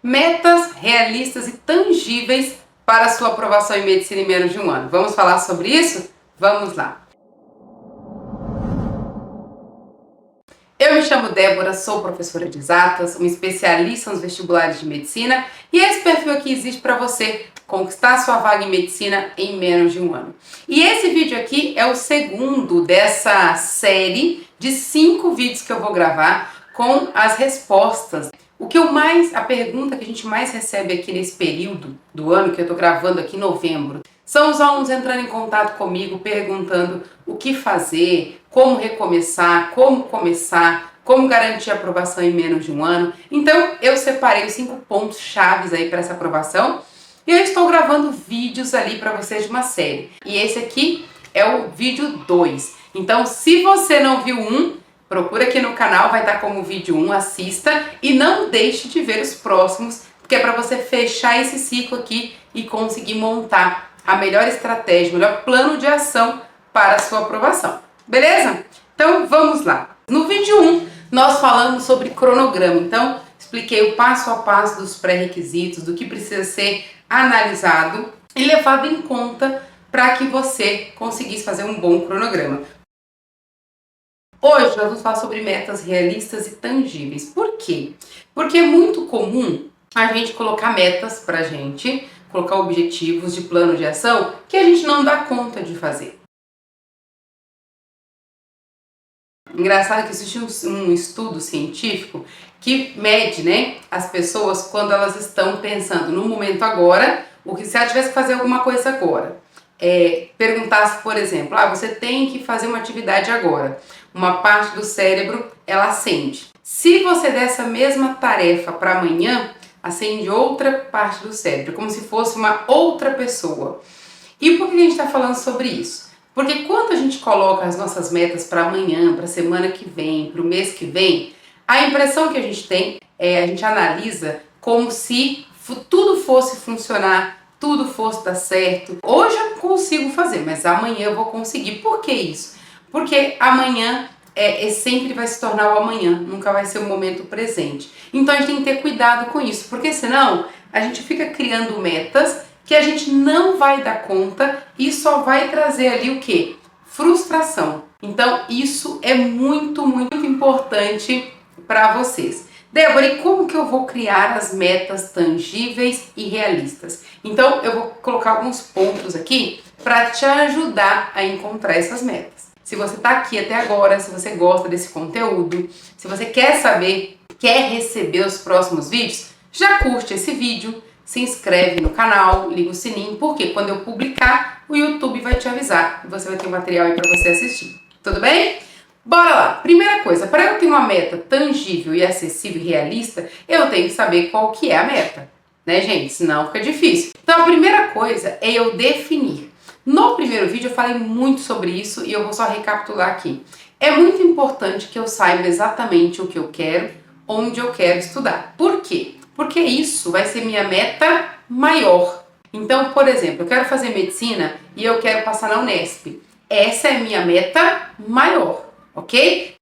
Metas realistas e tangíveis para a sua aprovação em medicina em menos de um ano. Vamos falar sobre isso? Vamos lá! Eu me chamo Débora, sou professora de exatas, uma especialista nos vestibulares de medicina e esse perfil aqui existe para você conquistar sua vaga em medicina em menos de um ano. E esse vídeo aqui é o segundo dessa série de 5 vídeos que eu vou gravar com as respostas. A pergunta que a gente mais recebe aqui nesse período do ano, que eu tô gravando aqui em novembro, são os alunos entrando em contato comigo, perguntando o que fazer, como recomeçar, como garantir a aprovação em menos de um ano. Então, eu separei os 5 pontos chaves aí para essa aprovação e eu estou gravando vídeos ali para vocês de uma série. E esse aqui é o vídeo 2. Então, se você não viu um, procura aqui no canal, vai estar como vídeo 1, assista e não deixe de ver os próximos, porque é para você fechar esse ciclo aqui e conseguir montar a melhor estratégia, o melhor plano de ação para a sua aprovação. Beleza? Então vamos lá. No vídeo 1, nós falamos sobre cronograma. Então, expliquei o passo a passo dos pré-requisitos, do que precisa ser analisado e levado em conta para que você conseguisse fazer um bom cronograma. Hoje nós vamos falar sobre metas realistas e tangíveis. Por quê? Porque é muito comum a gente colocar metas pra gente, colocar objetivos de plano de ação que a gente não dá conta de fazer. Engraçado que existe um estudo científico que mede, né, as pessoas quando elas estão pensando no momento agora, o que se ela tivesse que fazer alguma coisa agora. Perguntasse, por exemplo, você tem que fazer uma atividade agora. Uma parte do cérebro, ela acende. Se você der essa mesma tarefa para amanhã, acende outra parte do cérebro, como se fosse uma outra pessoa. E por que a gente está falando sobre isso? Porque quando a gente coloca as nossas metas para amanhã, para a semana que vem, para o mês que vem, a impressão que a gente tem a gente analisa como se tudo fosse funcionar, tudo fosse dar certo. Hoje eu não consigo fazer, mas amanhã eu vou conseguir. Por que isso? Porque amanhã sempre vai se tornar o amanhã, nunca vai ser o momento presente. Então a gente tem que ter cuidado com isso, porque senão a gente fica criando metas que a gente não vai dar conta e só vai trazer ali o quê? Frustração. Então isso é muito, muito importante para vocês. Débora, e como que eu vou criar as metas tangíveis e realistas? Então eu vou colocar alguns pontos aqui para te ajudar a encontrar essas metas. Se você está aqui até agora, se você gosta desse conteúdo, se você quer saber, quer receber os próximos vídeos, já curte esse vídeo, se inscreve no canal, liga o sininho, porque quando eu publicar, o YouTube vai te avisar e você vai ter material aí para você assistir. Tudo bem? Bora lá! Primeira coisa, para eu ter uma meta tangível e acessível e realista, eu tenho que saber qual que é a meta, né, gente? Senão fica difícil. Então a primeira coisa é eu definir. No primeiro vídeo eu falei muito sobre isso e eu vou só recapitular aqui. É muito importante que eu saiba exatamente o que eu quero, onde eu quero estudar. Por quê? Porque isso vai ser minha meta maior. Então, por exemplo, eu quero fazer medicina e eu quero passar na Unesp. Essa é a minha meta maior, ok?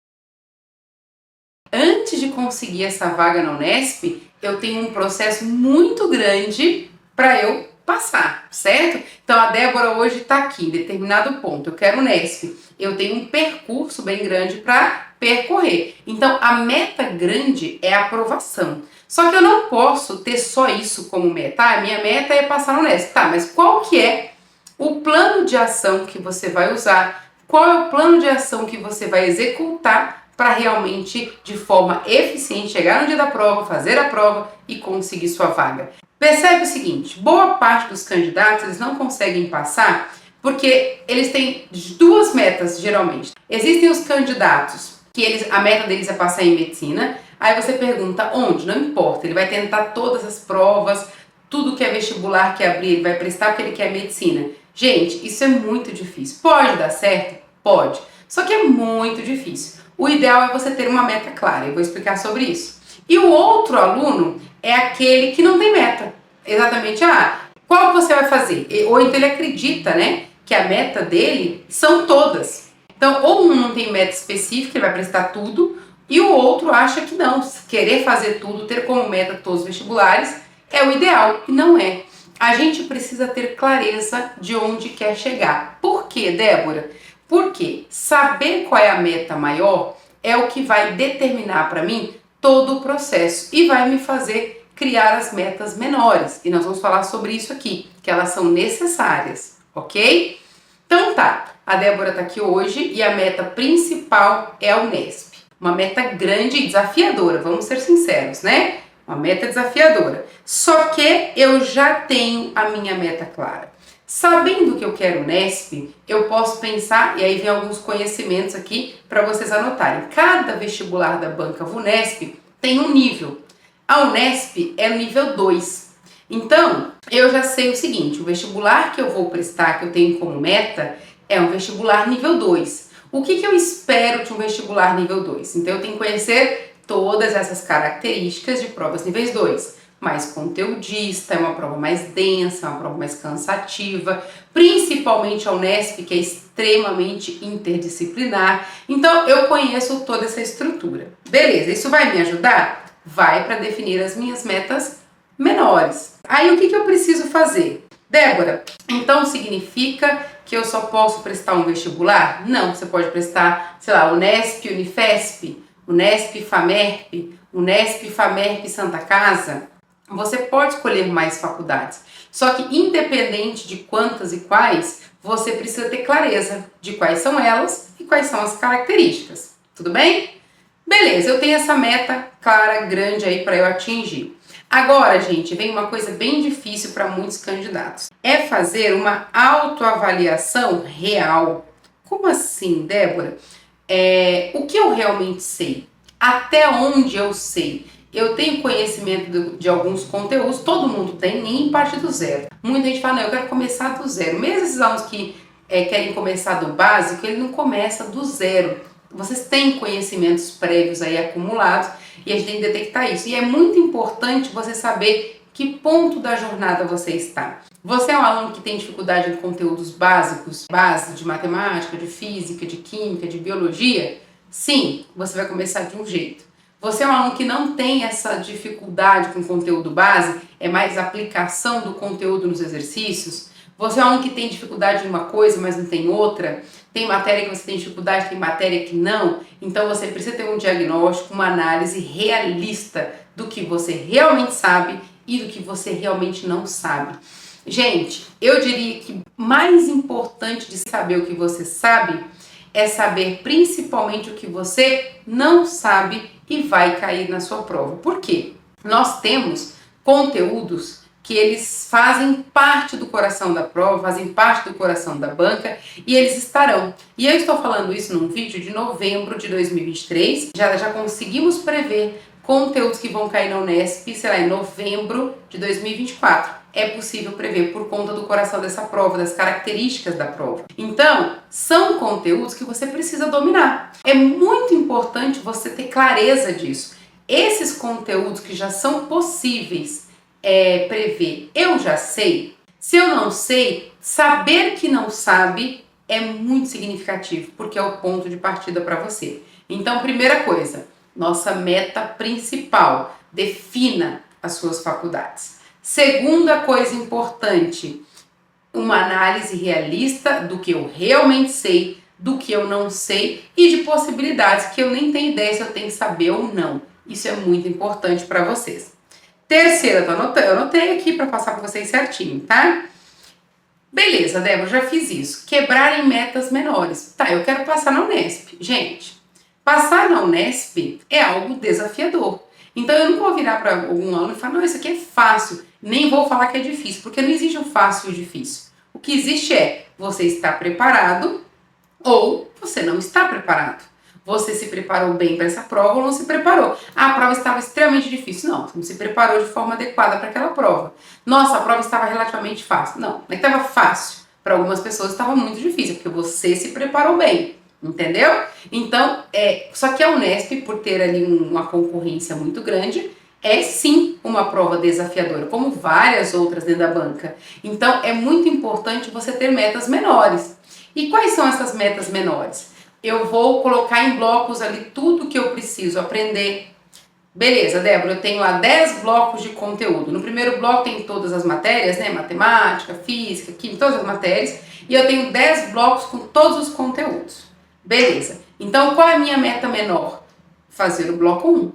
Antes de conseguir essa vaga na Unesp, eu tenho um processo muito grande para eu passar, certo? Então a Débora hoje está aqui em determinado ponto, eu quero Unesp, eu tenho um percurso bem grande para percorrer. Então a meta grande é a aprovação. Só que eu não posso ter só isso como meta. A minha meta é passar no Unesp. Tá, mas qual que é o plano de ação que você vai usar? Qual é o plano de ação que você vai executar para realmente, de forma eficiente, chegar no dia da prova, fazer a prova e conseguir sua vaga? Percebe o seguinte, boa parte dos candidatos eles não conseguem passar porque eles têm 2 metas, geralmente. Existem os candidatos que a meta deles é passar em medicina, aí você pergunta onde? Não importa, ele vai tentar todas as provas, tudo que é vestibular que abrir, ele vai prestar porque ele quer medicina. Gente, isso é muito difícil. Pode dar certo? Pode. Só que é muito difícil. O ideal é você ter uma meta clara, eu vou explicar sobre isso. E o outro aluno é aquele que não tem meta. Exatamente, qual você vai fazer? Ou então ele acredita, né, que a meta dele são todas. Então, ou um não tem meta específica, ele vai prestar tudo, E o outro acha que não, querer fazer tudo, ter como meta todos os vestibulares é o ideal, e não é. A gente precisa ter clareza de onde quer chegar. Por quê, Débora? Porque saber qual é a meta maior é o que vai determinar para mim todo o processo e vai me fazer criar as metas menores. E nós vamos falar sobre isso aqui, que elas são necessárias, ok? Então tá, a Débora tá aqui hoje e a meta principal é a Unesp. Uma meta grande e desafiadora, vamos ser sinceros, né? Uma meta desafiadora. Só que eu já tenho a minha meta clara. Sabendo que eu quero Unesp, eu posso pensar, e aí vem alguns conhecimentos aqui para vocês anotarem. Cada vestibular da banca Vunesp tem um nível. A Unesp é o nível 2. Então, eu já sei o seguinte, o vestibular que eu vou prestar, que eu tenho como meta, é um vestibular nível 2. O que eu espero de um vestibular nível 2? Então, eu tenho que conhecer todas essas características de provas níveis 2. Mais conteudista, é uma prova mais densa, é uma prova mais cansativa, principalmente a Unesp, que é extremamente interdisciplinar. Então, eu conheço toda essa estrutura. Beleza, isso vai me ajudar? Vai, para definir as minhas metas menores. Aí, o que eu preciso fazer? Débora, então significa que eu só posso prestar um vestibular? Não, você pode prestar, sei lá, Unesp, Unifesp, Unesp, Famerp, Unesp, Famerp, Santa Casa. Você pode escolher mais faculdades, só que independente de quantas e quais, você precisa ter clareza de quais são elas e quais são as características, tudo bem? Beleza, eu tenho essa meta clara, grande aí para eu atingir. Agora, gente, vem uma coisa bem difícil para muitos candidatos. É fazer uma autoavaliação real. Como assim, Débora? O que eu realmente sei? Até onde eu sei? Eu tenho conhecimento de alguns conteúdos, todo mundo tem, nem parte do zero. Muita gente fala, não, eu quero começar do zero. Mesmo esses alunos que querem começar do básico, ele não começa do zero. Vocês têm conhecimentos prévios aí acumulados e a gente tem que detectar isso. E é muito importante você saber que ponto da jornada você está. Você é um aluno que tem dificuldade em conteúdos básicos, base de matemática, de física, de química, de biologia? Sim, você vai começar de um jeito. Você é um aluno que não tem essa dificuldade com conteúdo base, é mais aplicação do conteúdo nos exercícios? Você é um aluno que tem dificuldade em uma coisa, mas não tem outra? Tem matéria que você tem dificuldade, tem matéria que não? Então você precisa ter um diagnóstico, uma análise realista do que você realmente sabe e do que você realmente não sabe. Gente, eu diria que mais importante de saber o que você sabe é saber principalmente o que você não sabe e vai cair na sua prova. Por quê? Nós temos conteúdos que eles fazem parte do coração da prova, fazem parte do coração da banca e eles estarão. E eu estou falando isso num vídeo de novembro de 2023, já conseguimos prever conteúdos que vão cair na Unesp, sei lá, em novembro de 2024. É possível prever por conta do coração dessa prova, das características da prova. Então, são conteúdos que você precisa dominar. É muito importante você ter clareza disso. Esses conteúdos que já são possíveis prever, eu já sei. Se eu não sei, saber que não sabe é muito significativo, porque é o ponto de partida para você. Então, primeira coisa, nossa meta principal, defina as suas faculdades. Segunda coisa importante, uma análise realista do que eu realmente sei, do que eu não sei e de possibilidades que eu nem tenho ideia se eu tenho que saber ou não. Isso é muito importante para vocês. Terceira, eu anotei aqui para passar para vocês certinho, tá? Beleza, Débora, já fiz isso. Quebrar em metas menores. Tá, eu quero passar na Unesp. Gente, passar na Unesp é algo desafiador. Então eu não vou virar para algum aluno e falar, não, isso aqui é fácil. Nem vou falar que é difícil, porque não existe um fácil e difícil. O que existe é, você está preparado ou você não está preparado. Você se preparou bem para essa prova ou não se preparou. A prova estava extremamente difícil. Não, você não se preparou de forma adequada para aquela prova. Nossa, a prova estava relativamente fácil. Não, não é que estava fácil. Para algumas pessoas estava muito difícil, porque você se preparou bem. Entendeu? Então, só que a Unesp, por ter ali uma concorrência muito grande, é sim uma prova desafiadora, como várias outras dentro da banca. Então, é muito importante você ter metas menores. E quais são essas metas menores? eu vou colocar em blocos ali tudo que eu preciso aprender. Beleza, Débora, eu tenho lá 10 blocos de conteúdo. No primeiro bloco tem todas as matérias, né? Matemática, física, química, todas as matérias. E eu tenho 10 blocos com todos os conteúdos. Beleza. Então, qual é a minha meta menor? Fazer o bloco 1.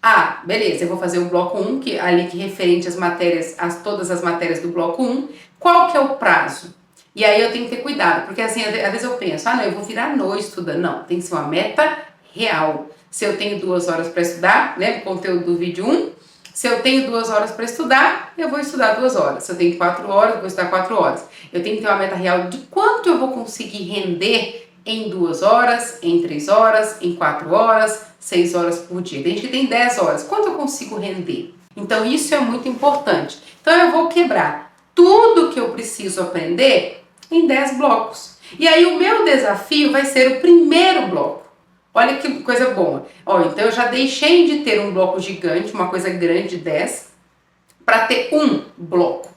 Ah, beleza, eu vou fazer o bloco 1, que ali que referente às matérias, todas as matérias do bloco 1. Qual que é o prazo? E aí eu tenho que ter cuidado, porque assim, às vezes eu penso, não, eu vou virar à noite estudando. Não, tem que ser uma meta real. Se eu tenho 2 horas para estudar, né, o conteúdo do vídeo 1, se eu tenho 2 horas para estudar, eu vou estudar 2 horas. Se eu tenho 4 horas, eu vou estudar 4 horas. Eu tenho que ter uma meta real de quanto eu vou conseguir render em 2 horas, em 3 horas, em 4 horas, 6 horas por dia. Tem gente que tem 10 horas. Quanto eu consigo render? Então isso é muito importante. Então eu vou quebrar tudo que eu preciso aprender em 10 blocos. E aí o meu desafio vai ser o primeiro bloco. Olha que coisa boa. Ó, então eu já deixei de ter um bloco gigante, uma coisa grande de 10, para ter um bloco.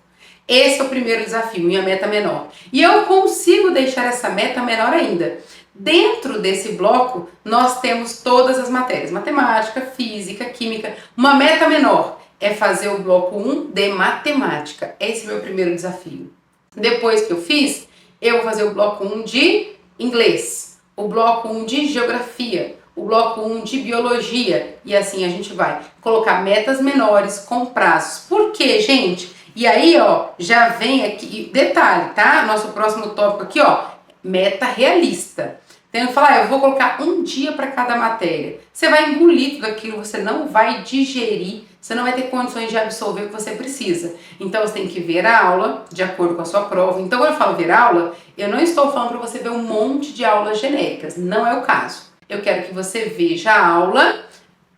Esse é o primeiro desafio, minha meta menor. E eu consigo deixar essa meta menor ainda. Dentro desse bloco, nós temos todas as matérias: matemática, física, química. Uma meta menor é fazer o bloco 1 de matemática. Esse é o meu primeiro desafio. Depois que eu fiz, eu vou fazer o bloco 1 de inglês, o bloco 1 de geografia, o bloco 1 de biologia, e assim a gente vai colocar metas menores com prazos. Por quê, gente? E aí, ó, já vem aqui, detalhe, tá? Nosso próximo tópico aqui, ó, meta realista. Tem que falar, eu vou colocar um dia para cada matéria. Você vai engolir tudo aquilo, você não vai digerir, você não vai ter condições de absorver o que você precisa. Então você tem que ver a aula de acordo com a sua prova. Então quando eu falo ver aula, eu não estou falando para você ver um monte de aulas genéricas, não é o caso. Eu quero que você veja a aula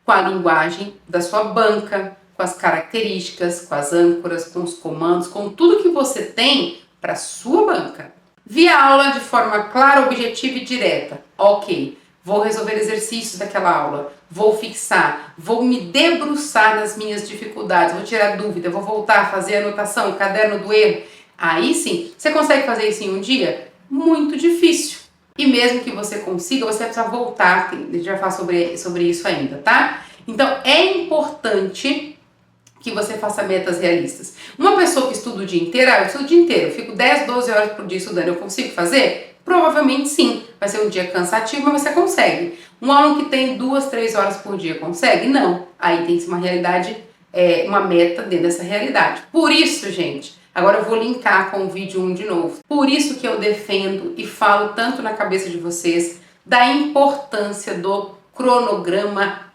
com a linguagem da sua banca, com as características, com as âncoras, com os comandos, com tudo que você tem para sua banca. Vi a aula de forma clara, objetiva e direta. Ok, vou resolver exercícios daquela aula, vou fixar, vou me debruçar nas minhas dificuldades, vou tirar dúvida, vou voltar a fazer anotação, o caderno do erro. Aí sim, você consegue fazer isso em um dia? Muito difícil. E mesmo que você consiga, você precisa voltar, a gente vai falar sobre isso ainda, tá? Então é importante que você faça metas realistas. Uma pessoa que estuda o dia inteiro, eu estudo o dia inteiro, eu fico 10, 12 horas por dia estudando, eu consigo fazer? Provavelmente sim. Vai ser um dia cansativo, mas você consegue. Um aluno que tem 2, 3 horas por dia consegue? Não. Aí tem que ser uma realidade, uma meta dentro dessa realidade. Por isso, gente, agora eu vou linkar com o vídeo 1 de novo. Por isso que eu defendo e falo tanto na cabeça de vocês da importância do cronograma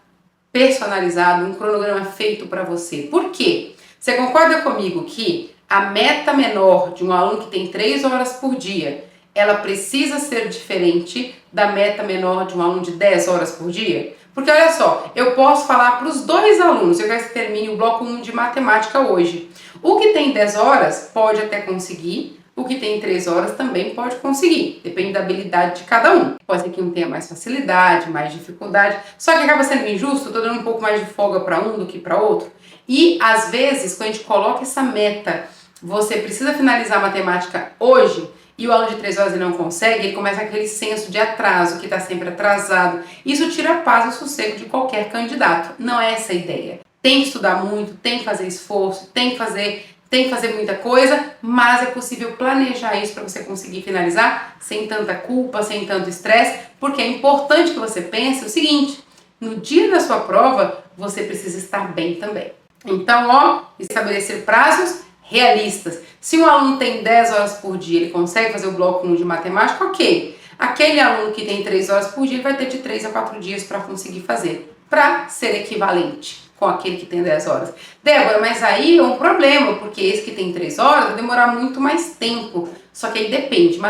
personalizado, um cronograma feito para você. Por quê? Você concorda comigo que a meta menor de um aluno que tem 3 horas por dia, ela precisa ser diferente da meta menor de um aluno de 10 horas por dia? Porque olha só, eu posso falar para os 2 alunos, eu quero que termine o bloco 1 de matemática hoje. O que tem 10 horas pode até conseguir, o que tem 3 horas também pode conseguir, depende da habilidade de cada um. Pode ser que um tenha mais facilidade, mais dificuldade, só que acaba sendo injusto, eu tô dando um pouco mais de folga para um do que para outro. E às vezes, quando a gente coloca essa meta, você precisa finalizar a matemática hoje, e o aluno de 3 horas ele não consegue, ele começa aquele senso de atraso, que está sempre atrasado. Isso tira a paz e o sossego de qualquer candidato. Não é essa a ideia. Tem que estudar muito, tem que fazer esforço, tem que fazer muita coisa, mas é possível planejar isso para você conseguir finalizar sem tanta culpa, sem tanto estresse, porque é importante que você pense o seguinte: no dia da sua prova, você precisa estar bem também. Então, ó, estabelecer prazos realistas. Se um aluno tem 10 horas por dia, ele consegue fazer o bloco 1 de matemática, ok. Aquele aluno que tem 3 horas por dia, ele vai ter de 3 a 4 dias para conseguir fazer, para ser equivalente com aquele que tem 10 horas. Débora, mas aí é um problema, porque esse que tem 3 horas vai demorar muito mais tempo. Só que aí depende.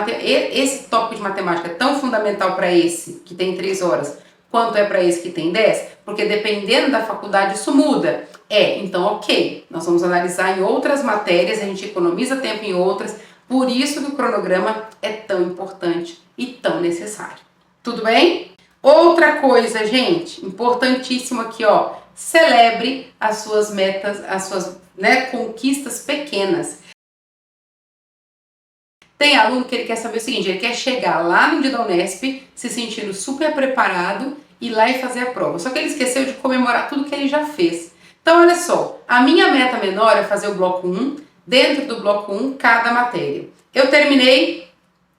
Esse tópico de matemática é tão fundamental para esse que tem 3 horas, quanto é para esse que tem 10? Porque dependendo da faculdade isso muda. Então ok, nós vamos analisar em outras matérias, a gente economiza tempo em outras, por isso que o cronograma é tão importante e tão necessário. Tudo bem? Outra coisa, gente, importantíssimo aqui, ó, celebre as suas metas, as suas conquistas pequenas. Tem aluno que ele quer saber o seguinte, ele quer chegar lá no dia da Unesp, se sentindo super preparado, ir lá e fazer a prova. Só que ele esqueceu de comemorar tudo que ele já fez. Então, olha só, a minha meta menor é fazer o bloco 1, dentro do bloco 1, cada matéria. Eu terminei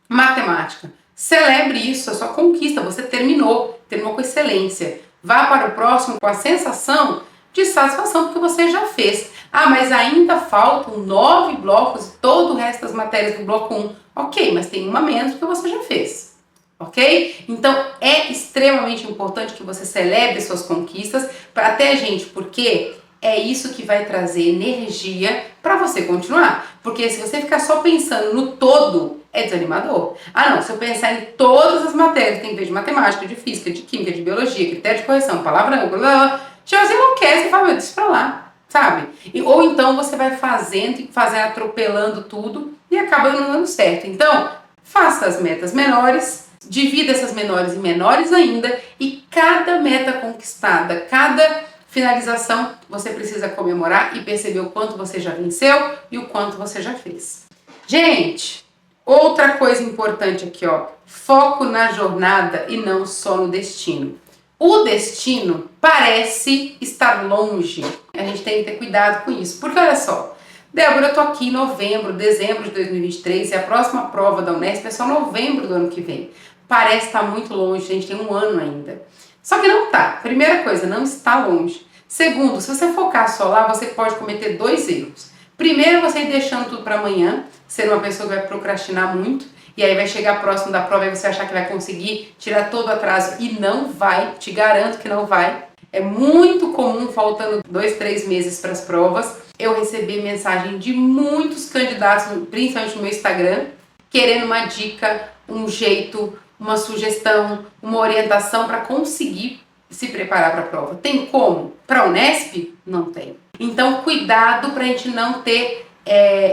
matemática. Celebre isso, a sua conquista, você terminou com excelência. Vá para o próximo com a sensação de satisfação, porque você já fez. Ah, mas ainda faltam 9 blocos e todo o resto das matérias do bloco 1. Ok, mas tem uma menos que você já fez. Ok? Então é extremamente importante que você celebre suas conquistas, para até gente, porque é isso que vai trazer energia para você continuar. Porque se você ficar só pensando no todo, é desanimador. Ah não, se eu pensar em todas as matérias, tem que ver de matemática, de física, de química, de biologia, critério de correção, palavrão, blá, blá, blá, você enlouquece e fala, meu, deixa pra lá, sabe? Ou então você vai fazendo, atropelando tudo e acaba não dando certo. Então, faça as metas menores, divida essas menores em menores ainda, e cada meta conquistada, cada finalização, você precisa comemorar e perceber o quanto você já venceu e o quanto você já fez. Gente, outra coisa importante aqui, ó, foco na jornada e não só no destino. O destino parece estar longe, a gente tem que ter cuidado com isso, porque olha só, Débora, eu tô aqui em novembro, dezembro de 2023 e a próxima prova da Unesp é só novembro do ano que vem. Parece estar muito longe, a gente tem um ano ainda. Só que não tá. Primeira coisa, não está longe. Segundo, se você focar só lá, você pode cometer 2 erros. Primeiro, você ir deixando tudo para amanhã, ser uma pessoa que vai procrastinar muito, e aí vai chegar próximo da prova e você achar que vai conseguir tirar todo o atraso, e não vai, te garanto que não vai. É muito comum, faltando 2, 3 meses para as provas, eu receber mensagem de muitos candidatos, principalmente no meu Instagram, querendo uma dica, um jeito, uma sugestão, uma orientação para conseguir se preparar para a prova. Tem como? Para a Unesp? Não tem. Então, cuidado para a gente não ter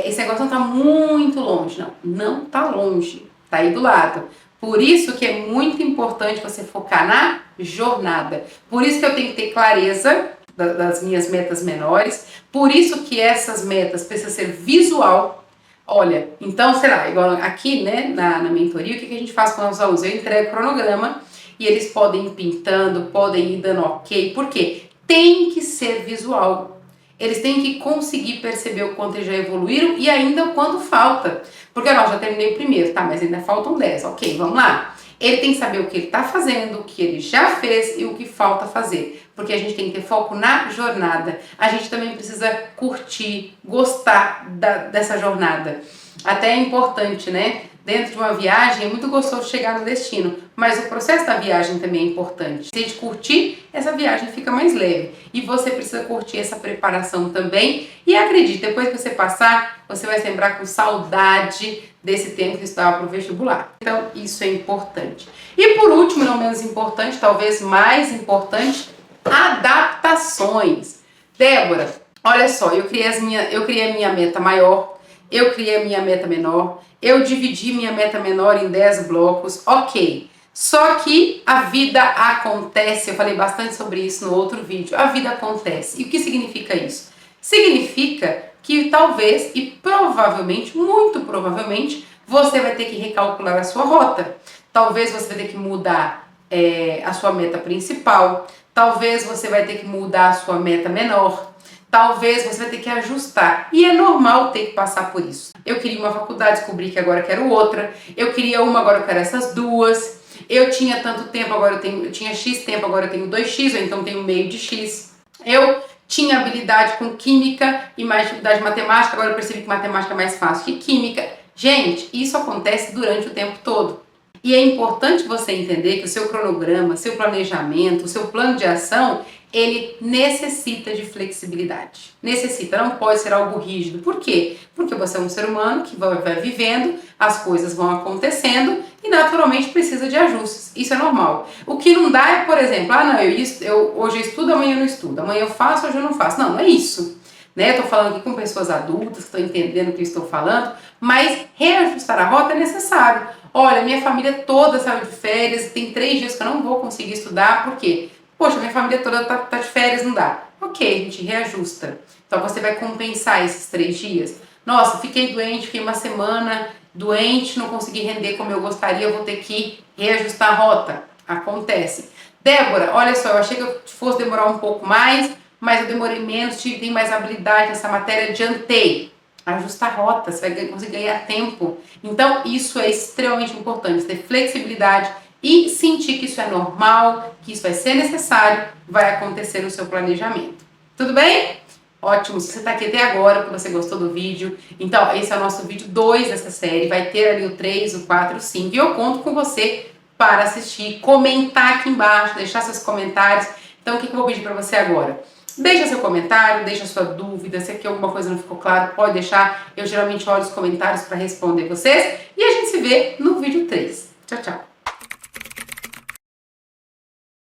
esse negócio não tá muito longe. Não tá longe, tá aí do lado. Por isso que é muito importante você focar na jornada. Por isso que eu tenho que ter clareza das minhas metas menores. Por isso que essas metas precisam ser visual. Olha, então, sei lá, igual aqui, né, na mentoria, o que a gente faz com os alunos? Eu entrego o cronograma e eles podem ir pintando, podem ir dando ok. Por quê? Tem que ser visual. Eles têm que conseguir perceber o quanto eles já evoluíram e ainda o quanto falta. Porque, ó, já terminei o primeiro, tá, mas ainda faltam 10. Ok, vamos lá. Ele tem que saber o que ele está fazendo, o que ele já fez e o que falta fazer. Porque a gente tem que ter foco na jornada. A gente também precisa curtir, gostar dessa jornada. Até é importante, né? Dentro de uma viagem é muito gostoso chegar no destino, mas o processo da viagem também é importante. Se a gente curtir, essa viagem fica mais leve. E você precisa curtir essa preparação também. E acredite, depois que você passar, você vai se lembrar com saudade desse tempo que estava para o vestibular. Então, isso é importante. E por último, não menos importante, talvez mais importante, adaptações. Débora, olha só, eu criei a minha meta maior, eu criei a minha meta menor, eu dividi minha meta menor em 10 blocos, ok. Só que a vida acontece, eu falei bastante sobre isso no outro vídeo, a vida acontece. E o que significa isso? Significa que talvez e provavelmente, muito provavelmente, você vai ter que recalcular a sua rota. Talvez você vai ter que mudar a sua meta principal, talvez você vai ter que mudar a sua meta menor, talvez você vai ter que ajustar. E é normal ter que passar por isso. Eu queria uma faculdade, descobri que agora quero outra. Eu queria uma, agora eu quero essas duas. Eu tinha tanto tempo, agora eu tinha X tempo, agora eu tenho 2X, ou então tenho meio de X. Eu tinha habilidade com química e mais dificuldade de matemática, agora eu percebi que matemática é mais fácil que química. Gente, isso acontece durante o tempo todo. E é importante você entender que o seu cronograma, seu planejamento, o seu plano de ação, ele necessita de flexibilidade. Necessita, não pode ser algo rígido. Por quê? Porque você é um ser humano que vai vivendo, as coisas vão acontecendo e naturalmente precisa de ajustes. Isso é normal. O que não dá é, por exemplo, hoje eu estudo, amanhã eu não estudo. Amanhã eu faço, hoje eu não faço. Não é isso. Né? Estou falando aqui com pessoas adultas que estão entendendo o que eu estou falando, mas reajustar a rota é necessário. Olha, minha família toda saiu de férias, tem 3 dias que eu não vou conseguir estudar, por quê? Poxa, minha família toda tá de férias, não dá. Ok, a gente reajusta. Então você vai compensar esses 3 dias. Nossa, fiquei doente, fiquei uma semana doente, não consegui render como eu gostaria, eu vou ter que reajustar a rota. Acontece. Débora, olha só, eu achei que eu fosse demorar um pouco mais, mas eu demorei menos, tenho mais habilidade nessa matéria, adiantei. Ajustar a rota, você vai conseguir ganhar tempo. Então, isso é extremamente importante, ter flexibilidade e sentir que isso é normal, que isso vai ser necessário, vai acontecer no seu planejamento. Tudo bem? Ótimo, se você está aqui até agora, porque você gostou do vídeo, então esse é o nosso vídeo 2 dessa série, vai ter ali o 3, o 4, o 5, e eu conto com você para assistir, comentar aqui embaixo, deixar seus comentários. Então, o que eu vou pedir para você agora? Deixa seu comentário, deixa sua dúvida, se aqui alguma coisa não ficou claro, pode deixar. Eu geralmente olho os comentários para responder vocês. E a gente se vê no vídeo 3. Tchau, tchau!